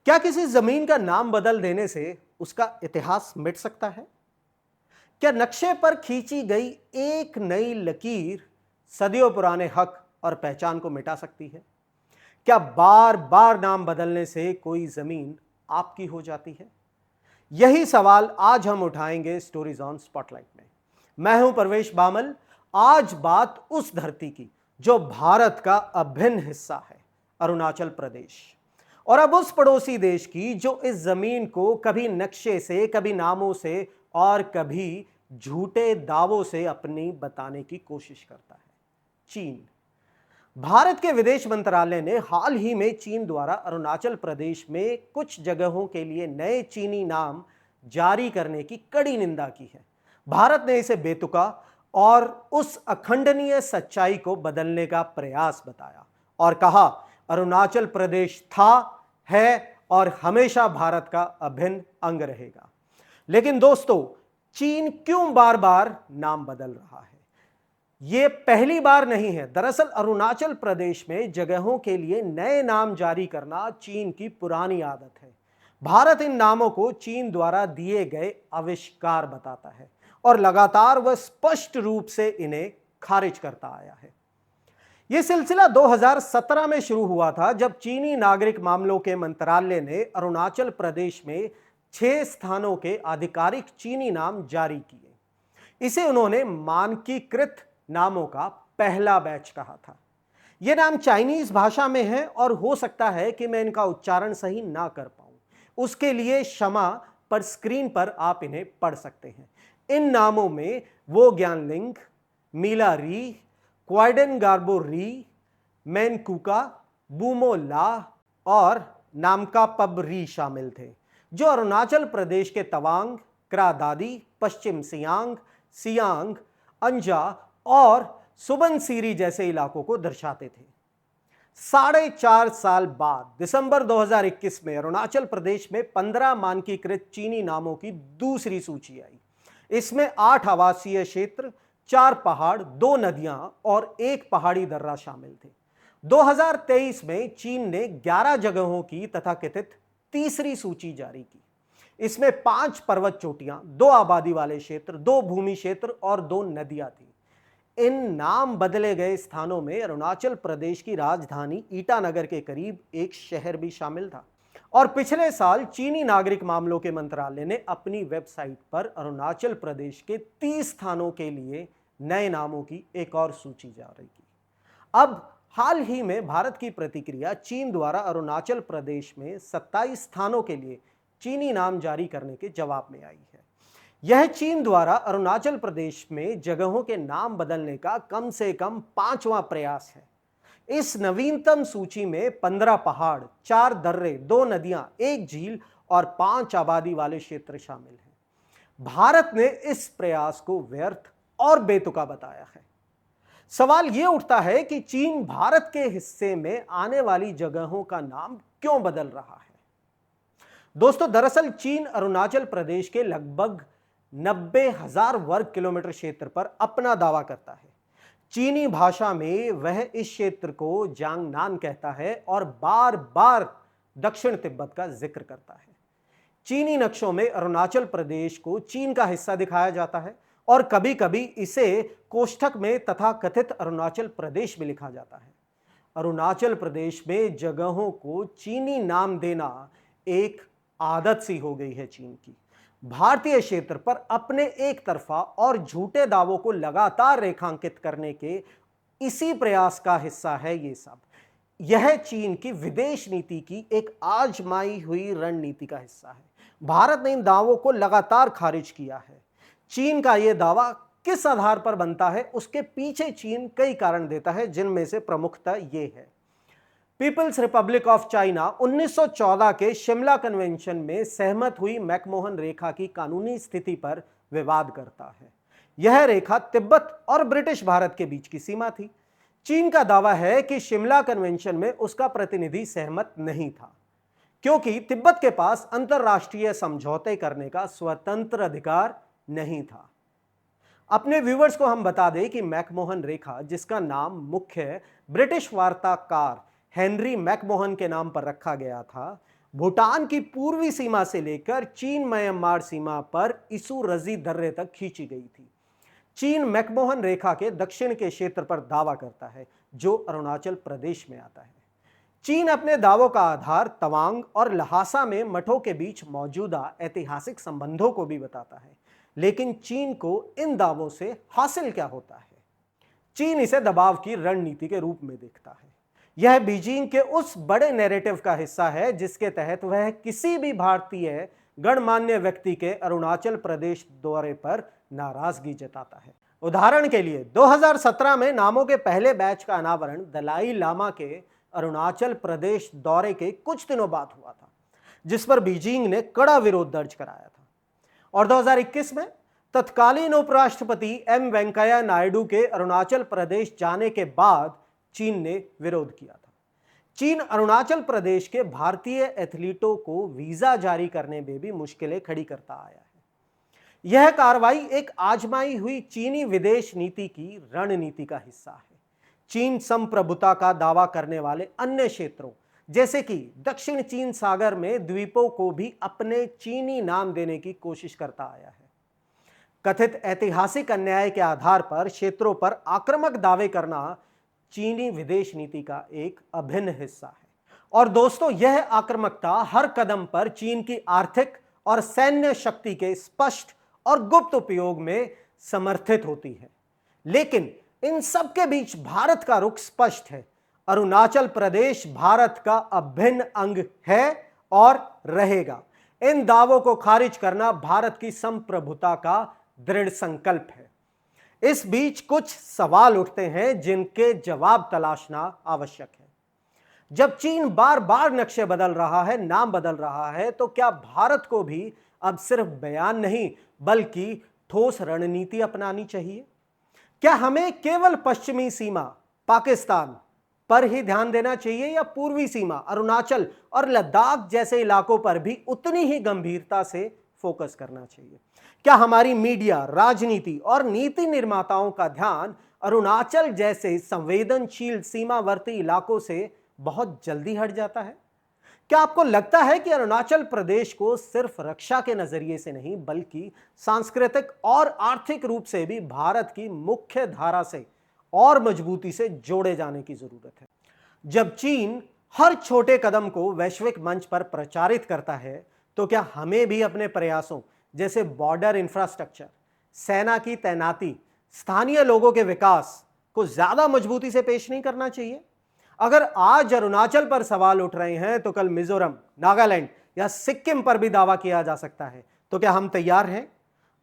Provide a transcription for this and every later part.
क्या किसी जमीन का नाम बदल देने से उसका इतिहास मिट सकता है? क्या नक्शे पर खींची गई एक नई लकीर सदियों पुराने हक और पहचान को मिटा सकती है? क्या बार बार नाम बदलने से कोई जमीन आपकी हो जाती है? यही सवाल आज हम उठाएंगे स्टोरीज ऑन स्पॉटलाइट में। मैं हूं परवेश बामल। आज बात उस धरती की जो भारत का अभिन्न हिस्सा है, अरुणाचल प्रदेश। और अब उस पड़ोसी देश की जो इस जमीन को कभी नक्शे से, कभी नामों से और कभी झूठे दावों से अपनी बताने की कोशिश करता है, चीन। भारत के विदेश मंत्रालय ने हाल ही में चीन द्वारा अरुणाचल प्रदेश में कुछ जगहों के लिए नए चीनी नाम जारी करने की कड़ी निंदा की है। भारत ने इसे बेतुका और उस अखंडनीय सच्चाई को बदलने का प्रयास बताया और कहा, अरुणाचल प्रदेश था, है और हमेशा भारत का अभिन्न अंग रहेगा। लेकिन दोस्तों, चीन क्यों बार बार नाम बदल रहा है? यह पहली बार नहीं है। दरअसल अरुणाचल प्रदेश में जगहों के लिए नए नाम जारी करना चीन की पुरानी आदत है। भारत इन नामों को चीन द्वारा दिए गए आविष्कार बताता है और लगातार वह स्पष्ट रूप से इन्हें खारिज करता आया है। यह सिलसिला 2017 में शुरू हुआ था, जब चीनी नागरिक मामलों के मंत्रालय ने अरुणाचल प्रदेश में 6 स्थानों के आधिकारिक चीनी नाम जारी किए। इसे उन्होंने मानकीकृत नामों का पहला बैच कहा था। यह नाम चाइनीज भाषा में है और हो सकता है कि मैं इनका उच्चारण सही ना कर पाऊं, उसके लिए क्षमा, पर स्क्रीन पर आप इन्हें पढ़ सकते हैं। इन नामों में वो ज्ञानलिंग, मीला री, क्वाइडन गार्बो री, मैनकुका, बूमोला और नामका पब री शामिल थे, जो अरुणाचल प्रदेश के तवांग, क्रा दादी, पश्चिम सियांग, सियांग, अंजा और सुबनसिरी जैसे इलाकों को दर्शाते थे। 4.5 साल बाद दिसंबर 2021 में अरुणाचल प्रदेश में 15 मानकीकृत चीनी नामों की दूसरी सूची आई। इसमें 8 आवासीय क्षेत्र, 4 पहाड़, 2 नदियां और 1 पहाड़ी दर्रा शामिल थे। 2023 में चीन ने 11 जगहों की तथाकथित तीसरी सूची जारी की। इसमें 5 पर्वत चोटियां, 2 आबादी वाले क्षेत्र, 2 भूमि क्षेत्र और 2 नदियां थी। इन नाम बदले गए स्थानों में अरुणाचल प्रदेश की राजधानी ईटानगर के करीब एक शहर भी शामिल था। और पिछले साल चीनी नागरिक मामलों के मंत्रालय ने अपनी वेबसाइट पर अरुणाचल प्रदेश के 30 स्थानों के लिए नए नामों की एक और सूची जारी की। अब हाल ही में भारत की प्रतिक्रिया चीन द्वारा अरुणाचल प्रदेश में 27 स्थानों के लिए चीनी नाम जारी करने के जवाब में आई है। यह चीन द्वारा अरुणाचल प्रदेश में जगहों के नाम बदलने का कम से कम 5वां प्रयास है। इस नवीनतम सूची में 15 पहाड़, 4 दर्रे, 2 नदियां, 1 झील और 5 आबादी वाले क्षेत्र शामिल हैं। भारत ने इस प्रयास को व्यर्थ और बेतुका बताया है। सवाल यह उठता है कि चीन भारत के हिस्से में आने वाली जगहों का नाम क्यों बदल रहा है? दोस्तों, दरअसल चीन अरुणाचल प्रदेश के लगभग 90,000 वर्ग किलोमीटर क्षेत्र पर अपना दावा करता है। चीनी भाषा में वह इस क्षेत्र को जांगनान कहता है और बार बार दक्षिण तिब्बत का जिक्र करता है। चीनी नक्शों में अरुणाचल प्रदेश को चीन का हिस्सा दिखाया जाता है और कभी कभी इसे कोष्ठक में तथाकथित अरुणाचल प्रदेश में लिखा जाता है। अरुणाचल प्रदेश में जगहों को चीनी नाम देना एक आदत सी हो गई है चीन की। भारतीय क्षेत्र पर अपने एक तरफा और झूठे दावों को लगातार रेखांकित करने के इसी प्रयास का हिस्सा है ये सब। यह चीन की विदेश नीति की एक आजमाई हुई रणनीति का हिस्सा है। भारत ने इन दावों को लगातार खारिज किया है। चीन का यह दावा किस आधार पर बनता है, उसके पीछे चीन कई कारण देता है, जिनमें से प्रमुखतः ये है। पीपल्स रिपब्लिक ऑफ चाइना 1914 के शिमला कन्वेंशन में सहमत हुई मैकमोहन रेखा की कानूनी स्थिति पर विवाद करता है। यह रेखा तिब्बत और ब्रिटिश भारत के बीच की सीमा थी। चीन का दावा है कि शिमला कन्वेंशन में उसका प्रतिनिधि सहमत नहीं था, क्योंकि तिब्बत के पास अंतरराष्ट्रीय समझौते करने का स्वतंत्र अधिकार नहीं था। अपने व्यूअर्स को हम बता दें कि मैकमोहन रेखा, जिसका नाम मुख्य ब्रिटिश वार्ताकार हेनरी मैकमोहन के नाम पर रखा गया था, भूटान की पूर्वी सीमा से लेकर चीन म्यांमार सीमा पर इसु रजी दर्रे तक खींची गई थी। चीन मैकमोहन रेखा के दक्षिण के क्षेत्र पर दावा करता है, जो अरुणाचल प्रदेश में आता है। चीन अपने दावों का आधार तवांग और लहासा में मठों के बीच मौजूदा ऐतिहासिक संबंधों को भी बताता है, लेकिन चीन को इन दावों से हासिल क्या होता है? चीन इसे दबाव की रणनीति के रूप में देखता है। यह बीजिंग के उस बड़े नैरेटिव का हिस्सा है जिसके तहत वह किसी भी भारतीय गणमान्य व्यक्ति के अरुणाचल प्रदेश दौरे पर नाराजगी जताता है। उदाहरण के लिए 2017 में नामों के पहले बैच का अनावरण दलाई लामा के अरुणाचल प्रदेश दौरे के कुछ दिनों बाद हुआ था, जिस पर बीजिंग ने कड़ा विरोध दर्ज कराया था। और 2021 में तत्कालीन उपराष्ट्रपति एम वेंकैया नायडू के अरुणाचल प्रदेश जाने के बाद चीन ने विरोध किया था। चीन अरुणाचल प्रदेश के भारतीय एथलीटों को वीजा जारी करने में भी मुश्किलें खड़ी करता आया है। यह कार्रवाई एक आजमाई हुई चीनी विदेश नीति की रणनीति का हिस्सा है। चीन संप्रभुता का दावा करने वाले अन्य क्षेत्रों जैसे कि दक्षिण चीन सागर में द्वीपों को भी अपने चीनी नाम देने की कोशिश करता आया है। कथित ऐतिहासिक अन्याय के आधार पर क्षेत्रों पर आक्रामक दावे करना चीनी विदेश नीति का एक अभिन्न हिस्सा है। और दोस्तों, यह आक्रामकता हर कदम पर चीन की आर्थिक और सैन्य शक्ति के स्पष्ट और गुप्त उपयोग में समर्थित होती है। लेकिन इन सब के बीच भारत का रुख स्पष्ट है। अरुणाचल प्रदेश भारत का अभिन्न अंग है और रहेगा। इन दावों को खारिज करना भारत की संप्रभुता का दृढ़ संकल्प है। इस बीच कुछ सवाल उठते हैं जिनके जवाब तलाशना आवश्यक है। जब चीन बार बार नक्शे बदल रहा है, नाम बदल रहा है, तो क्या भारत को भी अब सिर्फ बयान नहीं बल्कि ठोस रणनीति अपनानी चाहिए? क्या हमें केवल पश्चिमी सीमा पाकिस्तान पर ही ध्यान देना चाहिए या पूर्वी सीमा अरुणाचल और लद्दाख जैसे इलाकों पर भी उतनी ही गंभीरता से फोकस करना चाहिए? क्या हमारी मीडिया, राजनीति और नीति निर्माताओं का ध्यान अरुणाचल जैसे संवेदनशील सीमावर्ती इलाकों से बहुत जल्दी हट जाता है? क्या आपको लगता है कि अरुणाचल प्रदेश को सिर्फ रक्षा के नजरिए से नहीं बल्कि सांस्कृतिक और आर्थिक रूप से भी भारत की मुख्य धारा से और मजबूती से जोड़े जाने की जरूरत है? जब चीन हर छोटे कदम को वैश्विक मंच पर प्रचारित करता है, तो क्या हमें भी अपने प्रयासों जैसे बॉर्डर इंफ्रास्ट्रक्चर, सेना की तैनाती, स्थानीय लोगों के विकास को ज्यादा मजबूती से पेश नहीं करना चाहिए? अगर आज अरुणाचल पर सवाल उठ रहे हैं तो कल मिजोरम, नागालैंड या सिक्किम पर भी दावा किया जा सकता है। तो क्या हम तैयार हैं?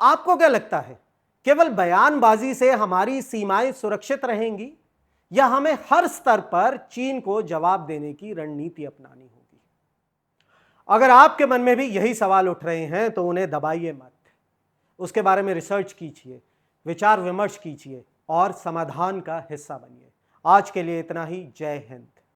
आपको क्या लगता है, केवल बयानबाजी से हमारी सीमाएं सुरक्षित रहेंगी या हमें हर स्तर पर चीन को जवाब देने की रणनीति अपनानी होगी? अगर आपके मन में भी यही सवाल उठ रहे हैं तो उन्हें दबाइए मत। उसके बारे में रिसर्च कीजिए, विचार विमर्श कीजिए और समाधान का हिस्सा बनिए। आज के लिए इतना ही। जय हिंद।